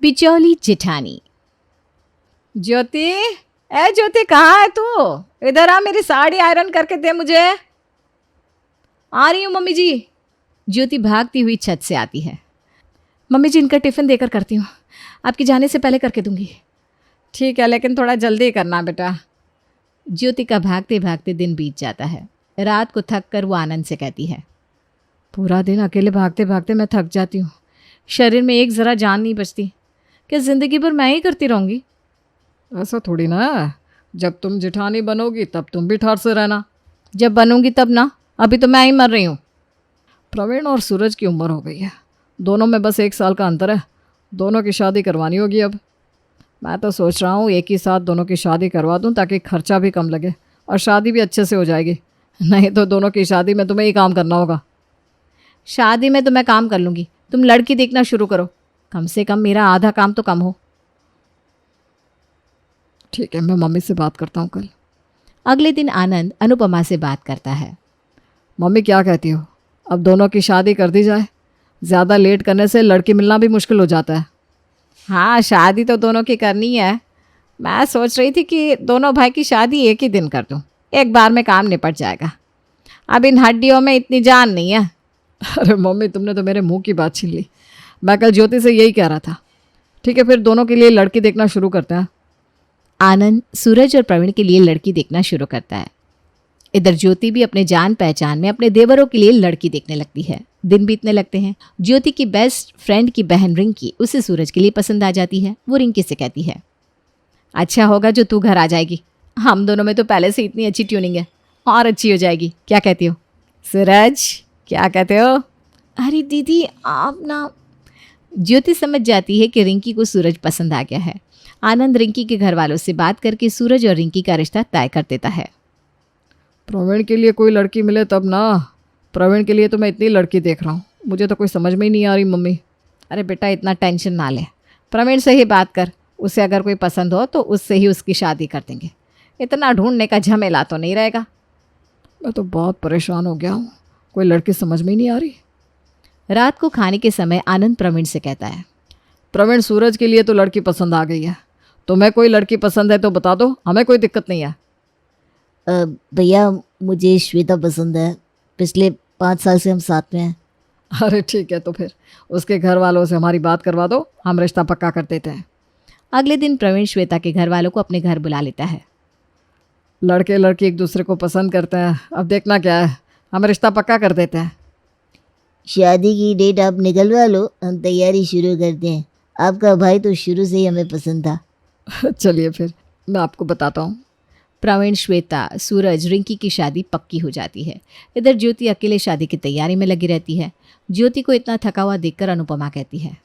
बिचौली जेठानी। ज्योति, ए ज्योति, कहाँ है तू? इधर आ, मेरी साड़ी आयरन करके दे मुझे। आ रही हूँ मम्मी जी। ज्योति भागती हुई छत से आती है। मम्मी जी, इनका टिफ़िन देकर करती हूँ, आपकी जाने से पहले करके दूंगी। ठीक है, लेकिन थोड़ा जल्दी करना बेटा। ज्योति का भागते भागते दिन बीत जाता है। रात को थक कर वो आनंद से कहती है, पूरा दिन अकेले भागते भागते मैं थक जाती हूँ, शरीर में एक ज़रा जान नहीं बचती। क्या ज़िंदगी भर मैं ही करती रहूँगी? ऐसा थोड़ी ना है, जब तुम जेठानी बनोगी तब तुम भी ठार से रहना। जब बनूंगी तब ना, अभी तो मैं ही मर रही हूँ। प्रवीण और सूरज की उम्र हो गई है, दोनों में बस 1 साल का अंतर है। दोनों की शादी करवानी होगी अब। मैं तो सोच रहा हूँ एक ही साथ दोनों की शादी करवा दूँ ताकि खर्चा भी कम लगे और शादी भी अच्छे से हो जाएगी। नहीं तो दोनों की शादी में तुम्हें ही काम करना होगा। शादी में तो मैं काम कर लूँगी, तुम लड़की देखना शुरू करो, कम से कम मेरा आधा काम तो कम हो। ठीक है, मैं मम्मी से बात करता हूँ कल। अगले दिन आनंद अनुपमा से बात करता है। मम्मी क्या कहती हो, अब दोनों की शादी कर दी जाए? ज़्यादा लेट करने से लड़की मिलना भी मुश्किल हो जाता है। हाँ, शादी तो दोनों की करनी है। मैं सोच रही थी कि दोनों भाई की शादी एक ही दिन कर दूँ, एक बार में काम निपट जाएगा। अब इन हड्डियों में इतनी जान नहीं है। अरे मम्मी, तुमने तो मेरे मुंह की बात छीन ली। मैं कल ज्योति से यही कह रहा था। ठीक है, फिर दोनों के लिए लड़की देखना शुरू करते हैं। आनंद सूरज और प्रवीण के लिए लड़की देखना शुरू करता है। इधर ज्योति भी अपने जान पहचान में अपने देवरों के लिए लड़की देखने लगती है। दिन बीतने लगते हैं। ज्योति की बेस्ट फ्रेंड की बहन रिंकी उसे सूरज के लिए पसंद आ जाती है। वो रिंकी से कहती है, अच्छा होगा जो तू घर आ जाएगी, हम दोनों में तो पहले से इतनी अच्छी ट्यूनिंग है, और अच्छी हो जाएगी। क्या कहती हो? सूरज, क्या कहते हो? अरे दीदी, आप ना। ज्योति समझ जाती है कि रिंकी को सूरज पसंद आ गया है। आनंद रिंकी के घर वालों से बात करके सूरज और रिंकी का रिश्ता तय कर देता है। प्रवीण के लिए कोई लड़की मिले तब ना। प्रवीण के लिए तो मैं इतनी लड़की देख रहा हूँ, मुझे तो कोई समझ में ही नहीं आ रही मम्मी। अरे बेटा, इतना टेंशन ना ले, प्रवीण से ही बात कर, उसे अगर कोई पसंद हो तो उससे ही उसकी शादी कर देंगे। इतना ढूंढने का झमेला तो नहीं रहेगा। मैं तो बहुत परेशान हो गया हूँ, कोई लड़की समझ में ही नहीं आ रही। रात को खाने के समय आनंद प्रवीण से कहता है, प्रवीण, सूरज के लिए तो लड़की पसंद आ गई है, तुम्हें कोई लड़की पसंद है तो बता दो, हमें कोई दिक्कत नहीं है। भैया, मुझे श्वेता पसंद है, पिछले 5 साल से हम साथ में हैं। अरे ठीक है, तो फिर उसके घर वालों से हमारी बात करवा दो, हम रिश्ता पक्का कर देते हैं। अगले दिन प्रवीण श्वेता के घर वालों को अपने घर बुला लेता है। लड़के लड़की एक दूसरे को पसंद करते हैं, अब देखना क्या है, हम रिश्ता पक्का कर देते हैं। शादी की डेट आप निकलवा लो, हम तैयारी शुरू करते हैं। आपका भाई तो शुरू से ही हमें पसंद था। चलिए फिर मैं आपको बताता हूँ। प्रवीण, श्वेता, सूरज, रिंकी की शादी पक्की हो जाती है। इधर ज्योति अकेले शादी की तैयारी में लगी रहती है। ज्योति को इतना थका हुआ देखकर अनुपमा कहती है,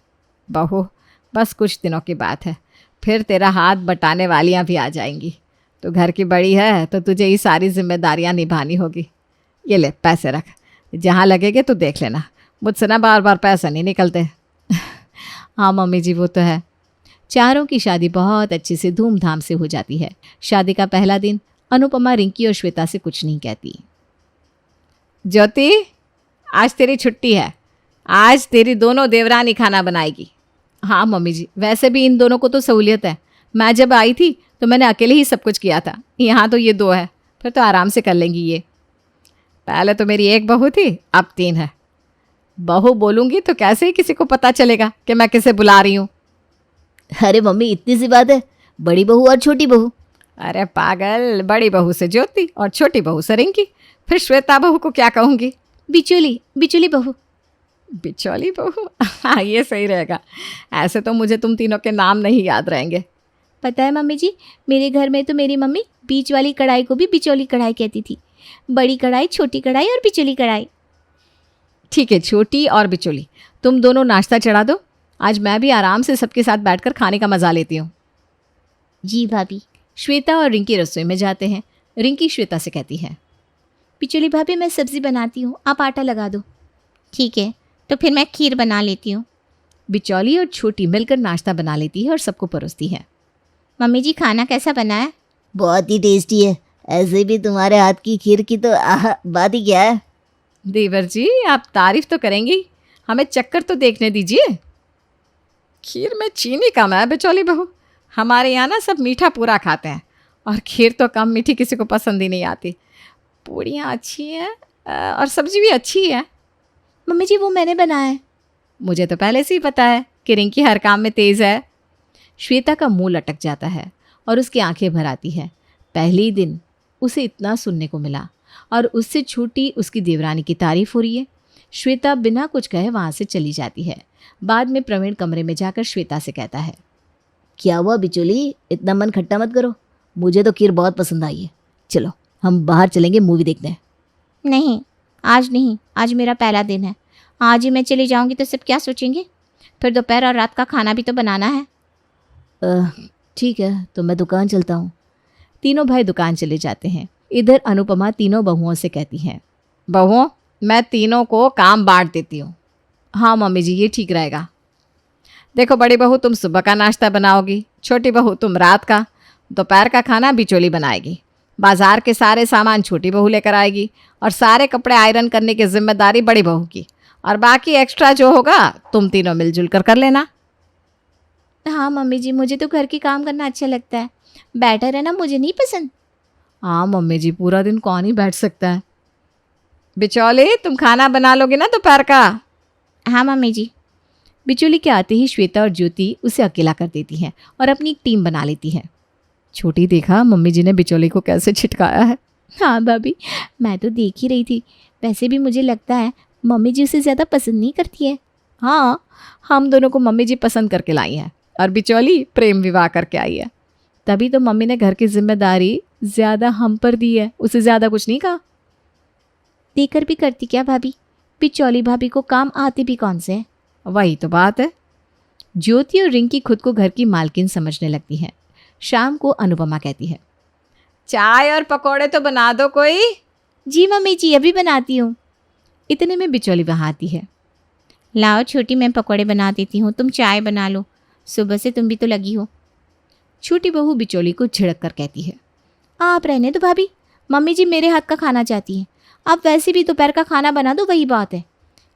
बहू, बस कुछ दिनों की बात है, फिर तेरा हाथ बटाने वालियाँ भी आ जाएंगी। तो घर की बड़ी है तो तुझे ये सारी जिम्मेदारियाँ निभानी होगी। ये ले पैसे रख, जहाँ लगेगे तो देख लेना, मुझसे ना बार बार पैसे नहीं निकलते। हाँ मम्मी जी, वो तो है। चारों की शादी बहुत अच्छे से धूमधाम से हो जाती है। शादी का पहला दिन अनुपमा रिंकी और श्वेता से कुछ नहीं कहती। ज्योति, आज तेरी छुट्टी है, आज तेरी दोनों देवरानी खाना बनाएगी। हाँ मम्मी जी, वैसे भी इन दोनों को तो सहूलियत है, मैं जब आई थी तो मैंने अकेले ही सब कुछ किया था, यहाँ तो ये 2 है, फिर तो आराम से कर लेंगी ये। पहले तो मेरी 1 बहू थी, अब 3 है। बहू बोलूँगी तो कैसे ही किसी को पता चलेगा कि मैं किसे बुला रही हूँ। अरे मम्मी, इतनी सी बात है, बड़ी बहू और छोटी बहू। अरे पागल, बड़ी बहू से ज्योति और छोटी बहू से रिंकी, फिर श्वेता बहू को क्या कहूँगी? बिचौली बहू। बिचौली बहू, हाँ ये सही रहेगा। ऐसे तो मुझे तुम तीनों के नाम नहीं याद रहेंगे। पता है मम्मी जी, मेरे घर में तो मेरी मम्मी बीच वाली कढ़ाई को भी बिचौली कढ़ाई कहती थी। बड़ी कढ़ाई, छोटी कढ़ाई और बिचौली कढ़ाई। ठीक है, छोटी और बिचौली, तुम दोनों नाश्ता चढ़ा दो, आज मैं भी आराम से सबके साथ बैठकर खाने का मजा लेती हूँ। जी भाभी। श्वेता और रिंकी रसोई में जाते हैं। रिंकी श्वेता से कहती है, बिचौली भाभी, मैं सब्जी बनाती हूँ, आप आटा लगा दो। ठीक है, तो फिर मैं खीर बना लेती हूँ। बिचौली और छोटी मिलकर नाश्ता बना लेती है और सबको परोसती है। मम्मी जी, खाना कैसा बना है? बहुत ही टेस्टी है, ऐसे भी तुम्हारे हाथ की खीर की तो बात ही क्या है। देवर जी, आप तारीफ तो करेंगी, हमें चक्कर तो देखने दीजिए। खीर में चीनी कम है बिचौली बहू। हमारे यहाँ ना सब मीठा पूरा खाते हैं और खीर तो कम मीठी किसी को पसंद ही नहीं आती। पूड़ियाँ अच्छी हैं और सब्जी भी अच्छी है। मम्मी जी वो मैंने बनाया है। मुझे तो पहले से ही पता है कि रिंकी हर काम में तेज़ है। श्वेता का मुंह लटक जाता है और उसकी आंखें भर आती है। पहले ही दिन उसे इतना सुनने को मिला और उससे छोटी उसकी देवरानी की तारीफ हो रही है। श्वेता बिना कुछ कहे वहाँ से चली जाती है। बाद में प्रवीण कमरे में जाकर श्वेता से कहता है, क्या हुआ बिचौली, इतना मन खट्टा मत करो। मुझे तो खीर बहुत पसंद आई है। चलो हम बाहर चलेंगे मूवी देखने। नहीं आज नहीं, आज मेरा पहला दिन है। आज ही मैं चली जाऊंगी तो सब क्या सोचेंगे। फिर दोपहर और रात का खाना भी तो बनाना है। ठीक है, तो मैं दुकान चलता हूँ। तीनों भाई दुकान चले जाते हैं। इधर अनुपमा तीनों बहुओं से कहती हैं, बहुओं मैं तीनों को काम बांट देती हूँ। हाँ मम्मी जी, ये ठीक रहेगा। देखो बड़ी बहू तुम सुबह का नाश्ता बनाओगी, छोटी बहू तुम रात का, दोपहर का खाना बिचौली बनाएगी, बाजार के सारे सामान छोटी बहू लेकर आएगी और सारे कपड़े आयरन करने की जिम्मेदारी बड़ी बहू की, और बाकी एक्स्ट्रा जो होगा तुम तीनों मिलजुल कर लेना। हाँ मम्मी जी, मुझे तो घर के काम करना अच्छा लगता है। बैठा रहना मुझे नहीं पसंद। हाँ मम्मी जी, पूरा दिन कौन ही बैठ सकता है। बिचौली तुम खाना बना लोगे ना दोपहर का? हाँ मम्मी जी। बिचौली के आते ही श्वेता और ज्योति उसे अकेला कर देती हैं और अपनी एक टीम बना लेती हैं। छोटी देखा मम्मी जी ने बिचौली को कैसे छिटकाया है। हाँ भाभी, मैं तो देख ही रही थी। वैसे भी मुझे लगता है मम्मी जी उसे ज़्यादा पसंद नहीं करती है। हाँ, हम दोनों को मम्मी जी पसंद करके लाई हैं और बिचौली प्रेम विवाह करके आई है। तभी तो मम्मी ने घर की जिम्मेदारी ज़्यादा हम पर दी है, उसे ज़्यादा कुछ नहीं कहा। देकर भी करती क्या भाभी? बिचौली भाभी को काम आते भी कौन से हैं? वही तो बात है। ज्योति और रिंकी खुद को घर की मालकिन समझने लगती हैं। शाम को अनुपमा कहती है, चाय और पकौड़े तो बना दो कोई। जी मम्मी जी, अभी बनाती हूँ। इतने में बिचौली वहाँ आती है। लाओ छोटी, मैं पकौड़े बना देती हूँ, तुम चाय बना लो। सुबह से तुम भी तो लगी हो। छोटी बहू बिचौली को झिड़क कर कहती है, आप रहने दो भाभी, मम्मी जी मेरे हाथ का खाना चाहती हैं। आप वैसे भी दोपहर का खाना बना दो, वही बात है।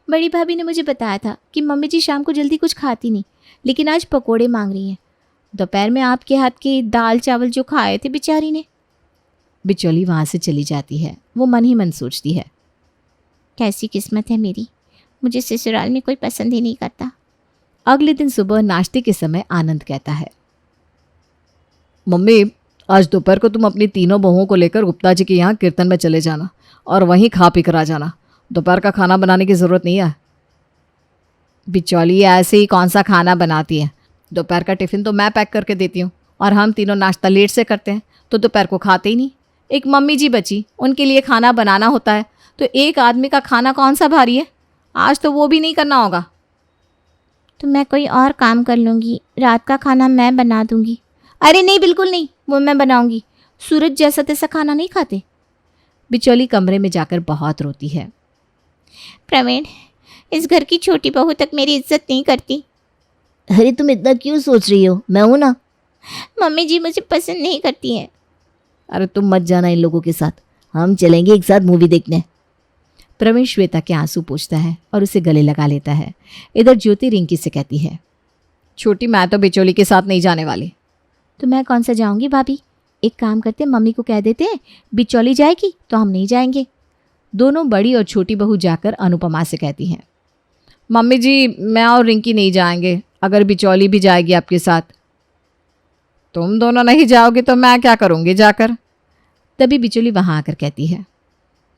बड़ी भाभी ने मुझे बताया था कि मम्मी जी शाम को जल्दी कुछ खाती नहीं, लेकिन आज पकोड़े मांग रही हैं। दोपहर में आपके हाथ के दाल चावल जो खाए थे बेचारी ने। बिचौली वहाँ से चली जाती है। वो मन ही मन सोचती है, कैसी किस्मत है मेरी, मुझे ससुराल में कोई पसंद ही नहीं करता। अगले दिन सुबह नाश्ते के समय आनंद कहता है, मम्मी आज दोपहर को तुम अपनी तीनों बहुओं को लेकर गुप्ता जी के यहाँ कीर्तन में चले जाना और वहीं खा पी कर आ जाना। दोपहर का खाना बनाने की ज़रूरत नहीं है। बिचौली ऐसे ही कौन सा खाना बनाती है। दोपहर का टिफ़िन तो मैं पैक करके देती हूँ और हम तीनों नाश्ता लेट से करते हैं तो दोपहर को खाते ही नहीं। एक मम्मी जी बची, उनके लिए खाना बनाना होता है, तो एक आदमी का खाना कौन सा भारी है। आज तो वो भी नहीं करना होगा। तो मैं कोई और काम कर लूँगी, रात का खाना मैं बना दूँगी। अरे नहीं, बिल्कुल नहीं, वो मैं बनाऊँगी। सूरज जैसा तैसा खाना नहीं खाते। बिचौली कमरे में जाकर बहुत रोती है। प्रवीण, इस घर की छोटी बहू तक मेरी इज्जत नहीं करती। अरे तुम इतना क्यों सोच रही हो, मैं हूं ना। मम्मी जी मुझे पसंद नहीं करती हैं। अरे तुम मत जाना इन लोगों के साथ, हम चलेंगे एक साथ मूवी देखने। प्रवीण श्वेता के आंसू पोंछता है और उसे गले लगा लेता है। इधर ज्योति रिंकी से कहती है, छोटी मैं तो बिचौली के साथ नहीं जाने वाली। तो मैं कौन सा जाऊंगी भाभी? एक काम करते, मम्मी को कह देते हैं बिचौली जाएगी तो हम नहीं जाएंगे। दोनों बड़ी और छोटी बहू जाकर अनुपमा से कहती हैं, मम्मी जी मैं और रिंकी नहीं जाएंगे, अगर बिचौली भी जाएगी आपके साथ। तुम दोनों नहीं जाओगे तो मैं क्या करूँगी जाकर। तभी बिचौली वहाँ आकर कहती है,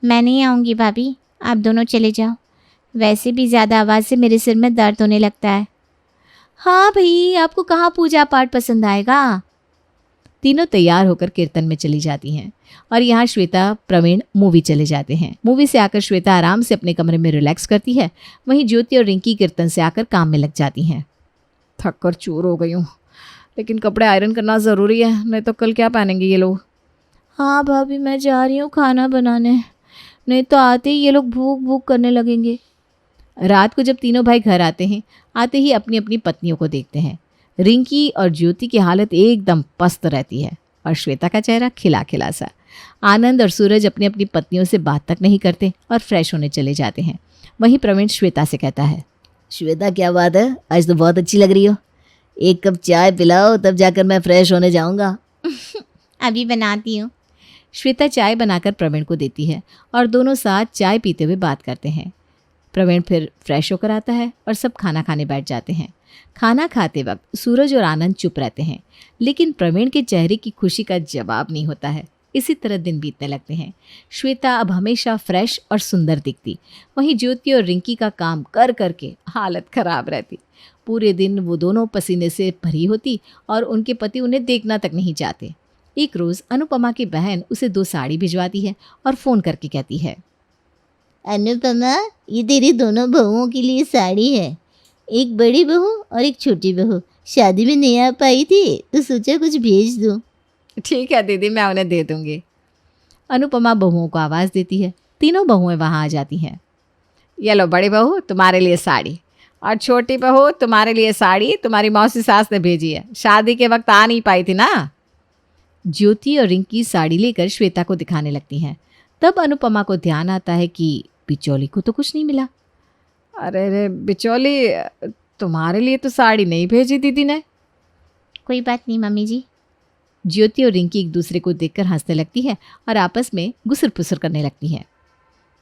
मैं नहीं आऊँगी भाभी, आप दोनों चले जाओ। वैसे भी ज़्यादा आवाज़ से मेरे सिर में दर्द होने लगता है। हाँ भाई, आपको कहाँ पूजा पाठ पसंद आएगा। तीनों तैयार होकर कीर्तन में चली जाती हैं और यहाँ श्वेता प्रवीण मूवी चले जाते हैं। मूवी से आकर श्वेता आराम से अपने कमरे में रिलैक्स करती है। वहीं ज्योति और रिंकी कीर्तन से आकर काम में लग जाती हैं। थक कर चूर हो गई हूँ, लेकिन कपड़े आयरन करना ज़रूरी है, नहीं तो कल क्या पहनेंगे ये लोग। हाँ भाभी, मैं जा रही हूँ खाना बनाने, नहीं तो आते ही ये लोग भूख भूख करने लगेंगे। रात को जब तीनों भाई घर आते हैं, आते ही अपनी अपनी पत्नियों को देखते हैं। रिंकी और ज्योति की हालत एकदम पस्त रहती है और श्वेता का चेहरा खिला खिला सा। आनंद और सूरज अपनी अपनी पत्नियों से बात तक नहीं करते और फ्रेश होने चले जाते हैं। वहीं प्रवीण श्वेता से कहता है, श्वेता क्या बात है, आज तो बहुत अच्छी लग रही हो। एक कप चाय पिलाओ, तब जाकर मैं फ्रेश होने जाऊंगा। अभी बनाती हूँ। श्वेता चाय बनाकर प्रवीण को देती है और दोनों साथ चाय पीते हुए बात करते हैं। प्रवीण फिर फ्रेश होकर आता है और सब खाना खाने बैठ जाते हैं। खाना खाते वक्त सूरज और आनंद चुप रहते हैं, लेकिन प्रवीण के चेहरे की खुशी का जवाब नहीं होता है। इसी तरह दिन बीतने लगते हैं। श्वेता अब हमेशा फ्रेश और सुंदर दिखती, वहीं ज्योति और रिंकी का काम कर करके हालत खराब रहती। पूरे दिन वो दोनों पसीने से भरी होती और उनके पति उन्हें देखना तक नहीं चाहते। एक रोज़ अनुपमा की बहन उसे 2 साड़ी भिजवाती है और फ़ोन करके कहती है, अनुपमा, ये तेरी दोनों बहुओं के लिए साड़ी है। एक बड़ी बहू और एक छोटी बहू शादी में नहीं आ पाई थी, तो सोचा कुछ भेज दूँ। ठीक है दीदी, मैं उन्हें दे दूँगी। अनुपमा बहुओं को आवाज़ देती है। तीनों बहुएं वहाँ आ जाती हैं। ये लो बड़ी बहू, तुम्हारे लिए साड़ी, और छोटी बहू तुम्हारे लिए साड़ी तुम्हारी मौसी सास ने भेजी है, शादी के वक्त आ नहीं पाई थी ना। ज्योति और रिंकी साड़ी लेकर श्वेता को दिखाने लगती हैं। तब अनुपमा को ध्यान आता है कि बिचौली को तो कुछ नहीं मिला। अरे रे बिचौली, तुम्हारे लिए तो साड़ी नहीं भेजी दीदी ने। कोई बात नहीं मम्मी जी। ज्योति और रिंकी एक दूसरे को देखकर हंसने लगती है और आपस में गुसर पुसर करने लगती हैं।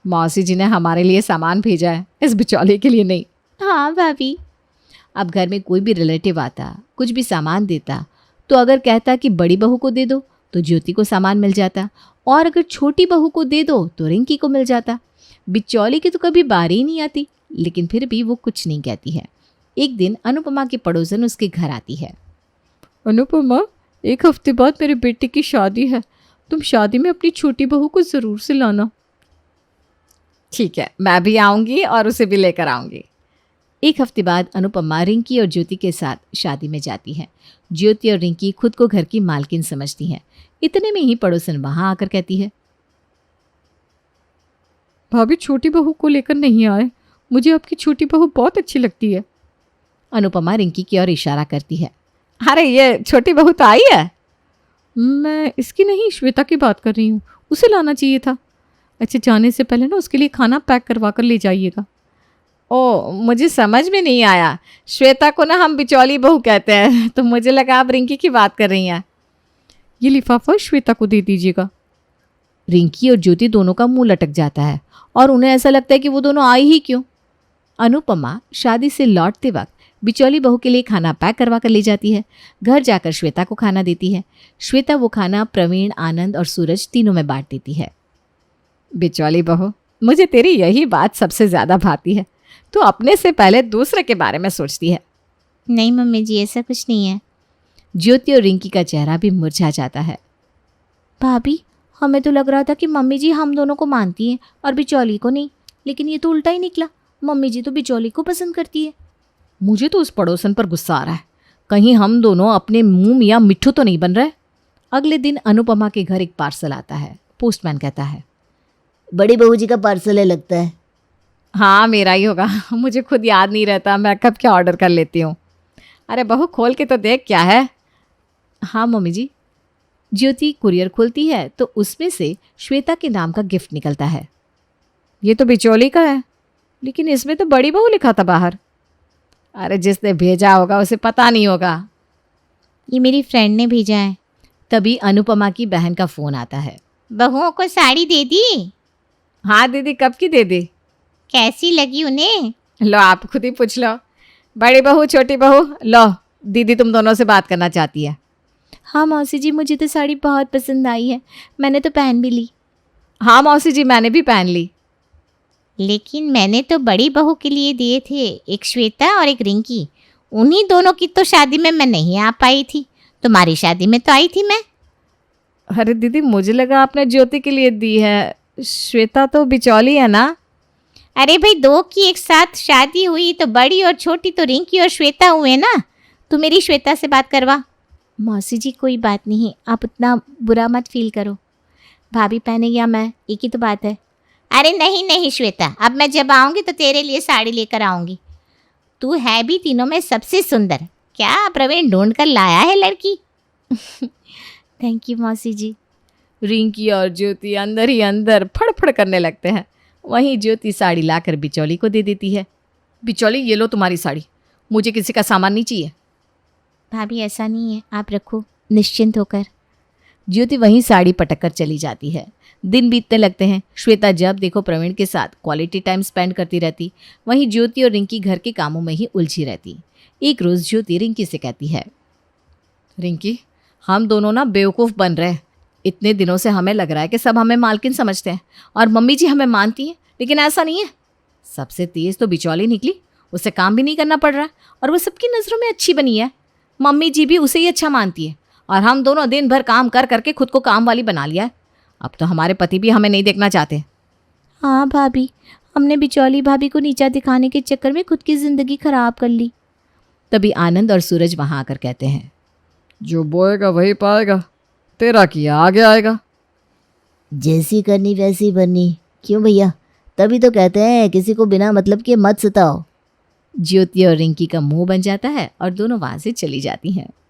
मौसी जी ने हमारे लिए सामान भेजा है, इस बिचौली के लिए नहीं। हाँ भाभी। अब घर में कोई भी रिलेटिव आता, कुछ भी सामान देता, तो अगर कहता कि बड़ी बहू को दे दो तो ज्योति को सामान मिल जाता, और अगर छोटी बहू को दे दो तो रिंकी को मिल जाता। बिचौली की तो कभी बारी ही नहीं आती, लेकिन फिर भी वो कुछ नहीं कहती है। एक दिन अनुपमा की पड़ोसन उसके घर आती है। अनुपमा, 1 हफ्ते बाद मेरे बेटे की शादी है, तुम शादी में अपनी छोटी बहू को ज़रूर से लाना। ठीक है, मैं भी आऊँगी और उसे भी लेकर आऊँगी। 1 हफ्ते बाद अनुपमा रिंकी और ज्योति के साथ शादी में जाती है। ज्योति और रिंकी खुद को घर की मालकिन समझती हैं। इतने में ही पड़ोसन वहाँ आकर कहती है, भाभी छोटी बहू को लेकर नहीं आए, मुझे आपकी छोटी बहू बहुत अच्छी लगती है। अनुपमा रिंकी की ओर इशारा करती है। अरे ये छोटी बहू तो आई है। मैं इसकी नहीं, श्वेता की बात कर रही हूँ, उसे लाना चाहिए था। अच्छा, जाने से पहले ना उसके लिए खाना पैक करवा कर ले जाइएगा। ओ, मुझे समझ में नहीं आया, श्वेता को ना हम बिचौली बहू कहते हैं, तो मुझे लगा आप रिंकी की बात कर रही हैं। ये लिफाफा श्वेता को दे दीजिएगा। रिंकी और ज्योति दोनों का मुंह लटक जाता है और उन्हें ऐसा लगता है कि वो दोनों आई ही क्यों। अनुपमा शादी से लौटते वक्त बिचौली बहू के लिए खाना पैक करवा कर ले जाती है। घर जाकर श्वेता को खाना देती है। श्वेता वो खाना प्रवीण, आनंद और सूरज तीनों में बांट देती है। बिचौली बहू, मुझे तेरी यही बात सबसे ज़्यादा भाती है, तो अपने से पहले दूसरे के बारे में सोचती है। नहीं मम्मी जी, ऐसा कुछ नहीं है। ज्योति और रिंकी का चेहरा भी मुरझा जाता है। भाभी, हमें तो लग रहा था कि मम्मी जी हम दोनों को मानती हैं और बिचौली को नहीं, लेकिन ये तो उल्टा ही निकला। मम्मी जी तो बिचौली को पसंद करती है। मुझे तो उस पड़ोसन पर गुस्सा आ रहा है, कहीं हम दोनों अपने मुंह मियाँ मिट्ठू तो नहीं बन रहे। अगले दिन अनुपमा के घर एक पार्सल आता है। पोस्टमैन कहता है, बड़ी बहू जी का पार्सल है लगता है। हाँ मेरा ही होगा, मुझे खुद याद नहीं रहता मैं कब क्या ऑर्डर कर लेती हूँ। अरे बहू खोल के तो देख क्या है। हाँ मम्मी जी। ज्योति कुरियर खोलती है तो उसमें से श्वेता के नाम का गिफ्ट निकलता है। ये तो बिचौली का है, लेकिन इसमें तो बड़ी बहू लिखा था बाहर। अरे जिसने भेजा होगा उसे पता नहीं होगा। ये मेरी फ्रेंड ने भेजा है। तभी अनुपमा की बहन का फ़ोन आता है। बहुओं को साड़ी दे दी? हाँ दीदी, कब की दे दी? कैसी लगी उन्हें? लो आप खुद ही पूछ लो। बड़ी बहू, छोटी बहू, लो दीदी तुम दोनों से बात करना चाहती है। हाँ मौसी जी, मुझे तो साड़ी बहुत पसंद आई है, मैंने तो पहन भी ली। हाँ मौसी जी, मैंने भी पहन ली। लेकिन मैंने तो बड़ी बहू के लिए दिए थे, एक श्वेता और एक रिंकी। उन्हीं दोनों की तो शादी में मैं नहीं आ पाई थी, तुम्हारी शादी में तो आई थी मैं। अरे दीदी, मुझे लगा आपने ज्योति के लिए दी है, श्वेता तो बिचौली है ना। अरे भाई, 2 की एक साथ शादी हुई तो बड़ी और छोटी तो रिंकी और श्वेता हुए ना। तू मेरी श्वेता से बात करवा। मौसी जी कोई बात नहीं, आप उतना बुरा मत फील करो। भाभी पहने या मैं, एक ही तो बात है। अरे नहीं नहीं श्वेता, अब मैं जब आऊँगी तो तेरे लिए साड़ी लेकर आऊँगी। तू है भी तीनों में सबसे सुंदर। क्या प्रवीण ढूंढ कर लाया है लड़की? थैंक यू मौसी जी। रिंकी और ज्योति अंदर ही अंदर फड़फड़ करने लगते हैं। वहीं ज्योति साड़ी लाकर बिचौली को दे देती है। बिचौली, ये लो तुम्हारी साड़ी, मुझे किसी का सामान नहीं चाहिए। भाभी ऐसा नहीं है, आप रखो निश्चिंत होकर। ज्योति वहीं साड़ी पटक कर चली जाती है। दिन बीतने लगते हैं। श्वेता जब देखो प्रवीण के साथ क्वालिटी टाइम स्पेंड करती रहती, वहीं ज्योति और रिंकी घर के कामों में ही उलझी रहती। एक रोज़ ज्योति रिंकी से कहती है, रिंकी, हम दोनों ना बेवकूफ़ बन रहे हैं। इतने दिनों से हमें लग रहा है कि सब हमें मालकिन समझते हैं और मम्मी जी हमें मानती हैं, लेकिन ऐसा नहीं है। सबसे तेज़ तो बिचौली निकली, उसे काम भी नहीं करना पड़ रहा और वो सबकी नज़रों में अच्छी बनी है। मम्मी जी भी उसे ही अच्छा मानती है और हम दोनों दिन भर काम कर करके खुद को काम वाली बना लिया है। अब तो हमारे पति भी हमें नहीं देखना चाहते। हाँ भाभी, हमने बिचौली भाभी को नीचा दिखाने के चक्कर में खुद की ज़िंदगी खराब कर ली। तभी आनंद और सूरज वहाँ आकर कहते हैं, जो बोएगा वही पाएगा, तेरा किया आगे आएगा। जैसी करनी वैसी बननी, क्यों भैया? तभी तो कहते हैं किसी को बिना मतलब के मत सताओ। ज्योति और रिंकी का मुंह बन जाता है और दोनों वहाँ से चली जाती हैं।